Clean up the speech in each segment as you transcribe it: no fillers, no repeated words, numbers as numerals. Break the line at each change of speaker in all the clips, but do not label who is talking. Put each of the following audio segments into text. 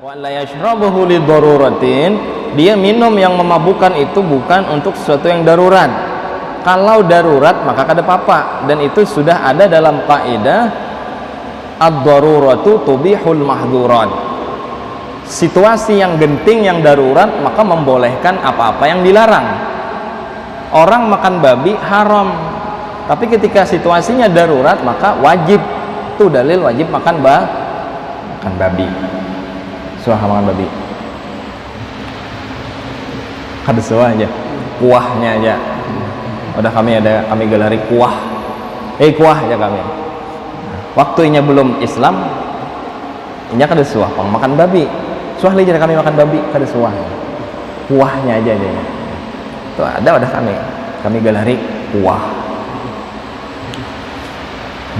Wa la yashrabuhu lidaruratin, dia minum yang memabukkan itu bukan untuk sesuatu yang darurat. Kalau darurat maka kada apa-apa, dan itu sudah ada dalam kaidah ad-daruratu tubihul mahdzurat. Situasi yang genting, yang darurat, maka membolehkan apa-apa yang dilarang. Orang makan babi haram, tapi ketika situasinya darurat maka wajib. Itu dalil wajib makan babi. Suah makan babi. Kada suah aja, kuahnya aja. Udah kami gelari kuah. Kuah aja kami. Waktunya belum Islam, ini kada suah pang makan babi. Suah aja kami makan babi, kada suah. Kuahnya aja. Tuh ada udah kami gelari kuah.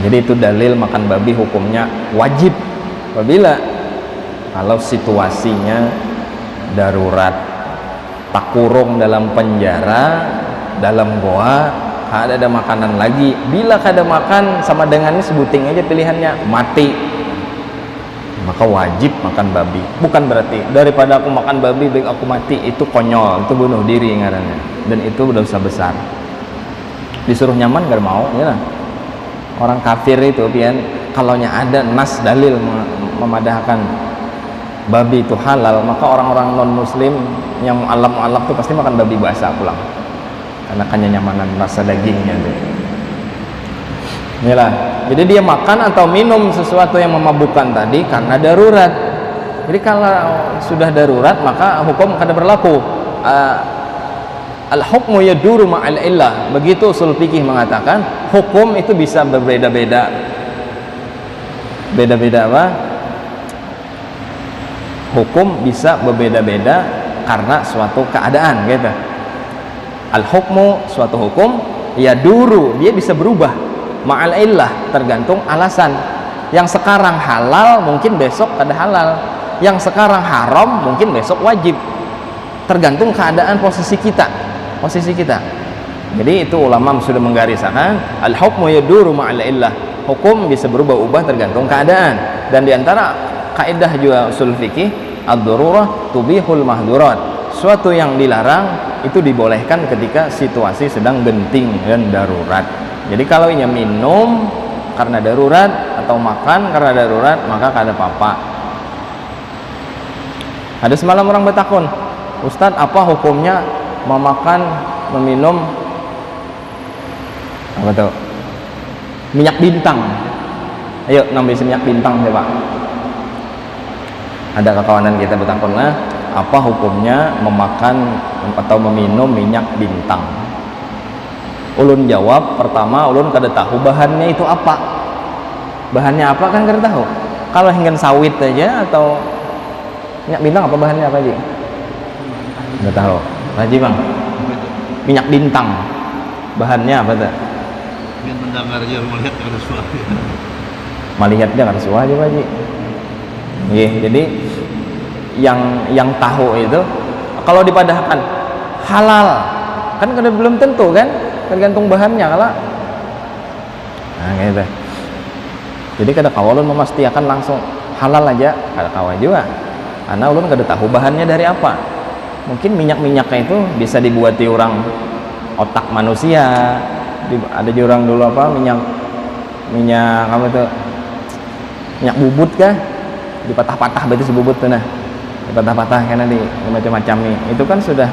Jadi itu dalil makan babi hukumnya wajib apabila kalau situasinya darurat, tak kurung dalam penjara, dalam goa, ada makanan lagi. Bila kada makan sama dengan ini, sebuting aja pilihannya, mati, maka wajib makan babi. Bukan berarti daripada aku makan babi baik aku mati, itu konyol, itu bunuh diri ngarannya, dan itu dosa besar. Disuruh nyaman gak mau ya lah. Orang kafir itu pian kalaunya ada nas dalil memadahkan babi itu halal, maka orang-orang non muslim yang mu'alaf tuh pasti makan babi basah pulang, karena kenyamanan rasa dagingnya tuh. Inilah, jadi dia makan atau minum sesuatu yang memabukkan tadi karena darurat. Jadi kalau sudah darurat maka hukum kada berlaku. Al-hukmu yaduru ma'al illah. Begitu usul fikih mengatakan, hukum itu bisa berbeda-beda. Beda-beda apa? Hukum bisa berbeda-beda karena suatu keadaan gitu. Al-hukmu, suatu hukum, yaduru, dia bisa berubah ma'al illah, tergantung alasan. Yang sekarang halal mungkin besok kada halal, yang sekarang haram mungkin besok wajib, tergantung keadaan posisi kita. Jadi itu ulama sudah menggariskan al-hukmu yaduru ma'al illah, hukum bisa berubah-ubah tergantung keadaan. Dan diantara kaidah juga usul fikih, ad-darurah tubihul mahdzurat, suatu yang dilarang itu dibolehkan ketika situasi sedang genting dan darurat. Jadi kalau ini minum karena darurat atau makan karena darurat maka kada apa-apa. Ada semalam orang bertakun, Ustadz, apa hukumnya memakan, meminum apa tuh? Minyak bintang. Ayo nambah minyak bintang ya Pak. Ada kekawanan kita bertakun lah, apa hukumnya memakan atau meminum minyak bintang? Ulun jawab, pertama ulun kada tahu bahannya itu apa. Bahannya apa kan kada tahu. Kalau hingga sawit aja atau minyak bintang apa bahannya apa aja? Kada tahu. Haji Bang. Minyak bintang. Bahannya apa tuh?
Ingin mendengar aja, melihat kada suah.
Melihatnya kada suah aja Pak Haji. Iya, jadi yang tahu itu kalau dipadahkan halal kan kada belum tentu kan, tergantung bahannya kalau. Nah gitu. Jadi kada kawalun memastikan langsung halal aja, kada kawal juga. Karena ulun kada tahu bahannya dari apa. Mungkin minyak-minyaknya itu bisa dibuati orang otak manusia. Ada juga orang dulu apa minyak apa tuh, minyak bubut kah, dipatah-patah berarti sebubut tuh, nah dipatah-patah karena di macam-macam nih, itu kan sudah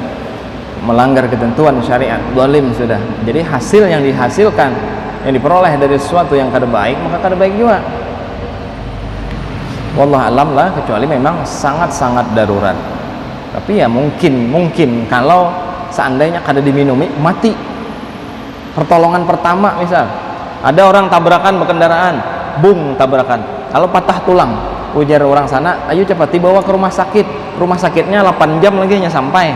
melanggar ketentuan syariat, zalim sudah. Jadi hasil yang dihasilkan, yang diperoleh dari sesuatu yang kada baik, maka kada baik juga. Wallah alam lah, kecuali memang sangat-sangat darurat. Tapi ya mungkin kalau seandainya kada diminumi mati. Pertolongan pertama misal ada orang tabrakan berkendaraan, bung tabrakan, kalau patah tulang, ujar orang sana, ayo cepat dibawa ke rumah sakit. Rumah sakitnya 8 jam lagi hanya sampai,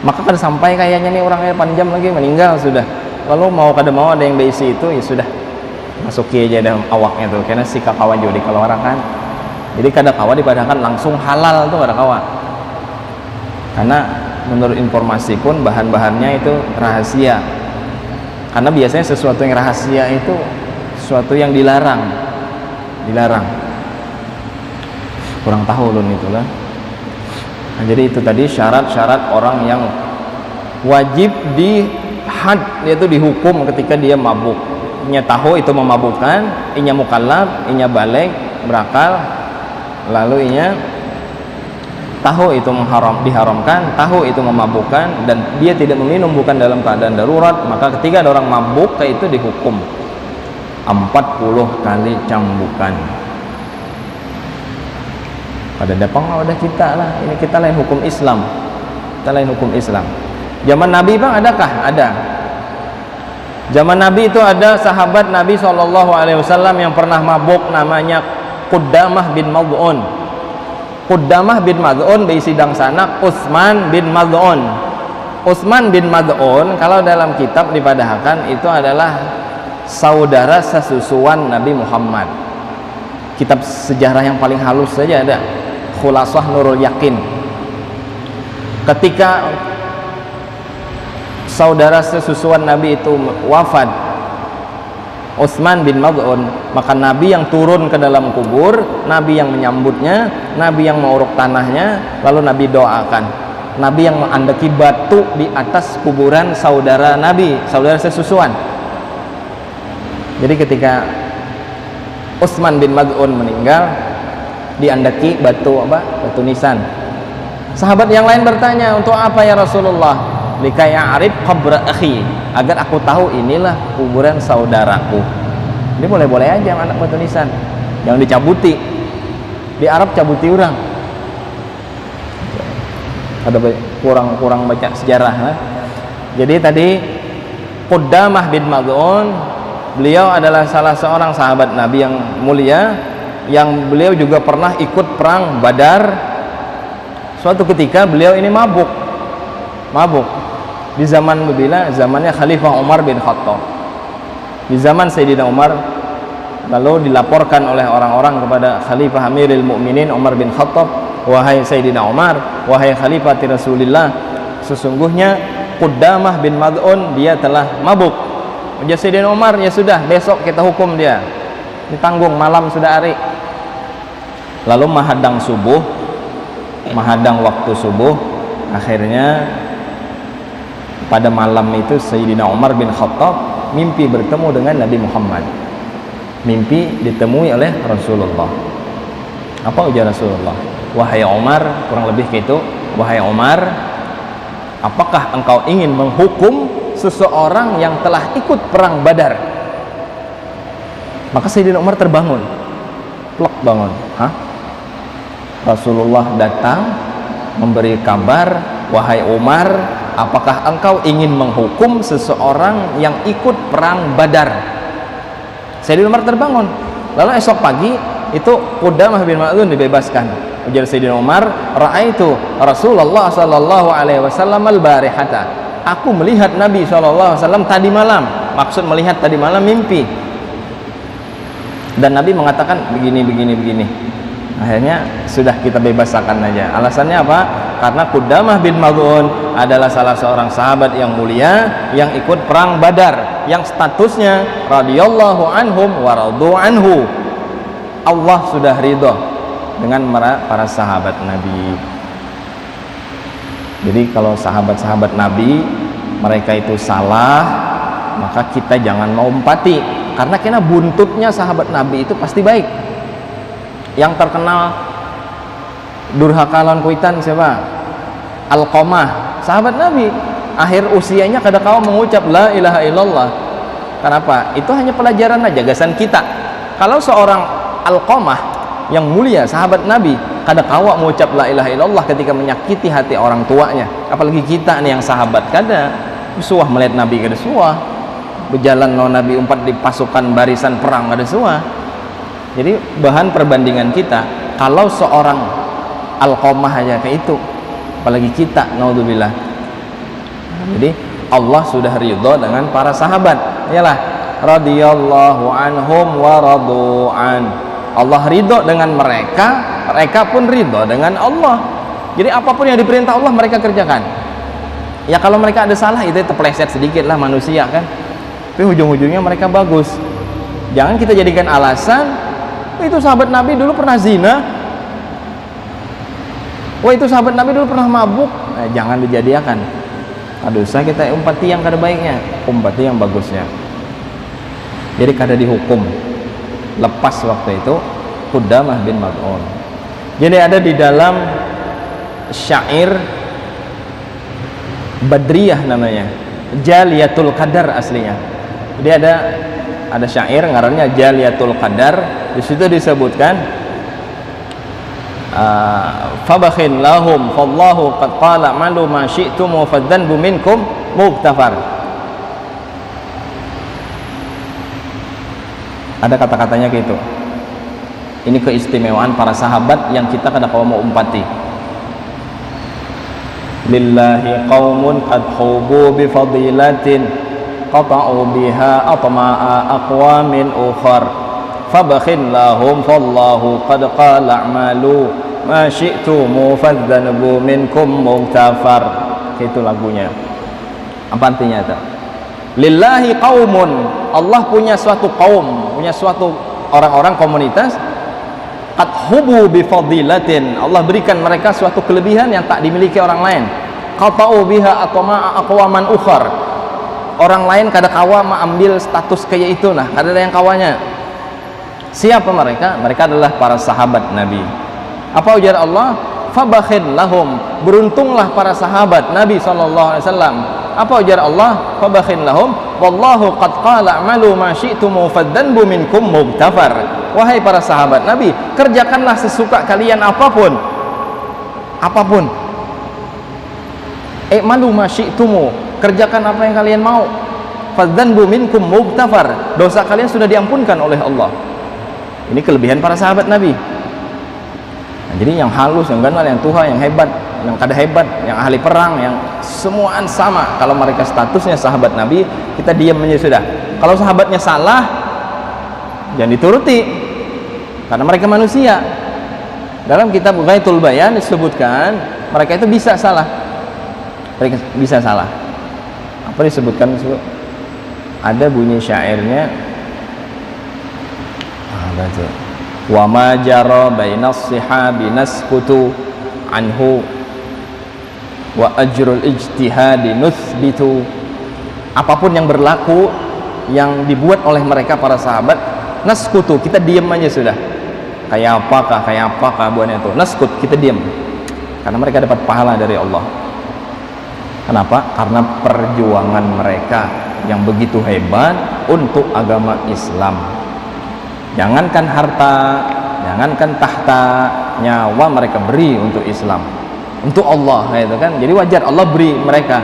maka kada sampai kayaknya nih orangnya 8 jam lagi meninggal sudah. Lalu mau kada mau ada yang diisi itu, ya sudah masuki aja dalam awaknya tuh, karena si kakawan juga dikeluarkan kan. Jadi kada kawa dipadahkan langsung halal tuh kada kawa, karena menurut informasi pun bahan-bahannya itu rahasia. Karena biasanya sesuatu yang rahasia itu sesuatu yang dilarang. kurang tahu ulun itulah. Nah, jadi itu tadi syarat-syarat orang yang wajib di had, yaitu dihukum ketika dia mabuk. Inya tahu itu memabukkan, inya mukallaf, inya balik berakal, lalu inya tahu itu diharamkan, tahu itu memabukkan, dan dia tidak meminum bukan dalam keadaan darurat, maka ketika ada orang mabuk kayak itu dihukum 40 kali cambukan. Pada dapang ada kita lah, ini kita lain hukum Islam, kita lain hukum Islam. Zaman Nabi bang adakah? Ada. Zaman Nabi itu ada sahabat Nabi SAW yang pernah mabuk, namanya Qudamah bin Mad'un. Qudamah bin Mad'un di sidang sanak Utsman bin Mad'un. Utsman bin Mad'un kalau dalam kitab dipadahkan itu adalah saudara sesusuan Nabi Muhammad. Kitab sejarah yang paling halus saja ada, Khulasah Nurul Yakin. Ketika saudara sesusuan Nabi itu wafat, Utsman bin Mad'un, maka Nabi yang turun ke dalam kubur, Nabi yang menyambutnya, Nabi yang menguruk tanahnya, lalu Nabi doakan. Nabi yang mengandeki batu di atas kuburan saudara Nabi, saudara sesusuan. Jadi ketika Utsman bin Mad'un meninggal, diandeki batu apa? Batu nisan. Sahabat yang lain bertanya, untuk apa ya Rasulullah? Likaya arif qabra akhi, agar aku tahu inilah kuburan saudaraku. Ini boleh-boleh aja anak batu nisan, yang dicabuti. Di Arab cabuti orang. Ada kurang baca sejarah. Jadi tadi Qudamah bin Mad'un, beliau adalah salah seorang sahabat Nabi yang mulia, yang beliau juga pernah ikut perang Badar. Suatu ketika beliau ini mabuk di zaman bila zamannya Khalifah Umar bin Khattab. Di zaman Sayyidina Umar, lalu dilaporkan oleh orang-orang kepada Khalifah Amirul Mukminin Umar bin Khattab, wahai Sayyidina Umar, wahai Khalifah Rasulullah, sesungguhnya Qudamah bin Mad'un dia telah mabuk. Ujar Sayyidina Umar, ya sudah, besok kita hukum dia, ditanggung, malam sudah hari. Lalu menghadang waktu subuh, akhirnya pada malam itu Sayyidina Umar bin Khattab mimpi bertemu dengan Nabi Muhammad. Mimpi ditemui oleh Rasulullah. Apa ujar Rasulullah? Wahai Umar, kurang lebih gitu, wahai Umar, apakah engkau ingin menghukum seseorang yang telah ikut perang Badar? Maka Sayyidina Umar terbangun, plek bangun. Rasulullah datang memberi kabar, wahai Umar, apakah engkau ingin menghukum seseorang yang ikut perang Badar? Sayyidina Umar terbangun. Lalu esok pagi itu Qudamah bin Mad'un dibebaskan. Ujar Sayyidina Umar, ra'aitu Rasulullah sallallahu alaihi wasallam al-barihata. Aku melihat Nabi sallallahu alaihi wasallam tadi malam. Maksud melihat tadi malam mimpi. Dan Nabi mengatakan begini. Akhirnya sudah kita bebaskan aja. Alasannya apa? Karena Qudamah bin Mad'un adalah salah seorang sahabat yang mulia yang ikut perang Badar, yang statusnya radhiyallahu anhum wa radu anhu. Allah sudah ridho dengan para sahabat Nabi. Jadi kalau sahabat-sahabat Nabi mereka itu salah, maka kita jangan mau empati, karena buntutnya sahabat Nabi itu pasti baik. Yang terkenal durhaka lawan kuitan siapa? Alqamah, sahabat Nabi. Akhir usianya kada kau mengucap la ilaha illallah. Kenapa? Itu hanya pelajaran aja, gagasan kita. Kalau seorang Alqamah yang mulia, sahabat Nabi, kada kau mengucap la ilaha illallah ketika menyakiti hati orang tuanya. Apalagi kita nih yang sahabat, kada suah melihat Nabi, kada suah berjalan lawan Nabi, umpat di pasukan barisan perang, kada suah. Jadi bahan perbandingan kita, kalau seorang Alqamah aja kayak itu, apalagi kita, naudzubillah. Jadi Allah sudah ridho dengan para sahabat, iyalah radhiyallahu anhum wa radu'an. Allah ridho dengan mereka, mereka pun ridho dengan Allah. Jadi apapun yang diperintah Allah mereka kerjakan. Ya kalau mereka ada salah itu terpeleset sedikit lah, manusia kan, tapi ujung-ujungnya mereka bagus. Jangan kita jadikan alasan itu sahabat Nabi dulu pernah zina, Wah itu sahabat Nabi dulu pernah mabuk, nah, jangan dijadikan. Aduh, saya kita umpati yang kada baiknya, umpati yang bagusnya. Jadi kada dihukum. Lepas waktu itu Qudamah bin Mad'un. Jadi ada di dalam syair Badriyah namanya, Jaliyatul Qadar aslinya. Jadi ada syair ngarannya Jaliyatul Qadar. Di situ disebutkan fabakhin lahum fallahu qad qala malu ma syi'tum fadzanbu minkum muktafar. Ada kata-katanya gitu. Ini keistimewaan para sahabat yang kita kada mau umpati. Lillahi qaumun qad hubu bi fadilatin qata'u biha atma'a aqwamin ukhar fabakhin lahum fallahu qad qala a'malu ma syi'tum fadzanbu minkum muktafar. Itu lagunya. Apa artinya itu? Lillahi qaumun, Allah punya suatu kaum, punya suatu orang-orang komunitas qad hubu bi fadilatin, Allah berikan mereka suatu kelebihan yang tak dimiliki orang lain. Qata'u biha atma'a aqwaman ukhar, orang lain kada kawa mengambil status kayak itu, nah kada ada yang kawanya. Siapa mereka? Mereka adalah para sahabat Nabi. Apa ujar Allah? Fabakhin lahum, beruntunglah para sahabat Nabi SAW. Apa ujar Allah? Fabakhin lahum wallahu qad qala a'malu ma syi'tum fadzanbu minkum muktafar. Wahai para sahabat Nabi, kerjakanlah sesuka kalian apapun, malu ma syi'tum, kerjakan apa yang kalian mau, fadzanbu minkum muktafar, dosa kalian sudah diampunkan oleh Allah. Ini kelebihan para sahabat Nabi. Nah, jadi yang halus, yang ganal, yang tuha, yang hebat, yang kada hebat, yang ahli perang, yang semuaan sama. Kalau mereka statusnya sahabat Nabi, kita diam aja sudah. Kalau sahabatnya salah, jangan dituruti, karena mereka manusia. Dalam kitab Ghaithul Bayan disebutkan mereka itu bisa salah. Mereka bisa salah. Apa disebutkan? Ada bunyi syairnya. Baca. Wa ma jara bainas sihabi naskutu anhu wa ajrul ijtihadi nuthbitu. Apapun yang berlaku yang dibuat oleh mereka para sahabat, naskutu, kita diam aja sudah. Kayak apakah buahnya itu, naskut, kita diam, karena mereka dapat pahala dari Allah. Kenapa? Karena perjuangan mereka yang begitu hebat untuk agama Islam. Jangankan harta, jangankan tahta, nyawa mereka beri untuk Islam, untuk Allah, itu kan. Jadi wajar Allah beri mereka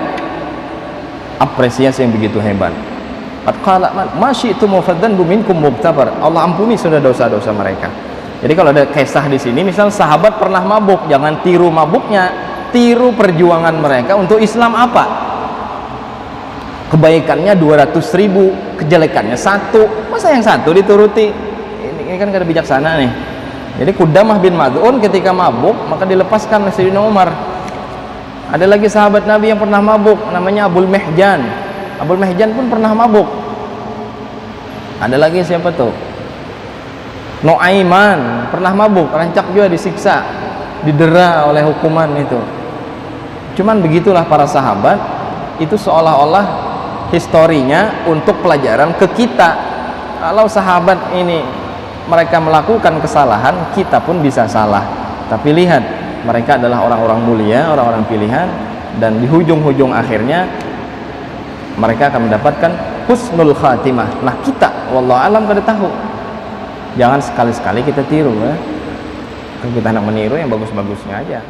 apresiasi yang begitu hebat. Qala ma syi'tum fadzanbu minkum muktafar, Allah ampuni sudah dosa-dosa mereka. Jadi kalau ada kisah di sini, misal sahabat pernah mabuk, jangan tiru mabuknya, tiru perjuangan mereka untuk Islam. Apa kebaikannya 200.000, kejelekannya 1, masa yang 1 dituruti? Ini kan kada bijaksana nih. Jadi Qudamah bin Mad'un ketika mabuk maka dilepaskan oleh Sayyidina Umar. Ada lagi sahabat Nabi yang pernah mabuk, namanya Abul Mihjan. Abul Mihjan pun pernah mabuk. Ada lagi siapa tuh? Nuaiman pernah mabuk, rancak juga disiksa, didera oleh hukuman itu. Cuman begitulah para sahabat, itu seolah-olah historinya untuk pelajaran ke kita. Kalau sahabat ini mereka melakukan kesalahan, kita pun bisa salah. Tapi lihat, mereka adalah orang-orang mulia, orang-orang pilihan, dan di hujung-hujung akhirnya mereka akan mendapatkan husnul khatimah. Nah kita, wallahu alam, kada tahu. Jangan sekali-sekali kita tiru, ya. Kita hendak meniru yang bagus-bagusnya aja.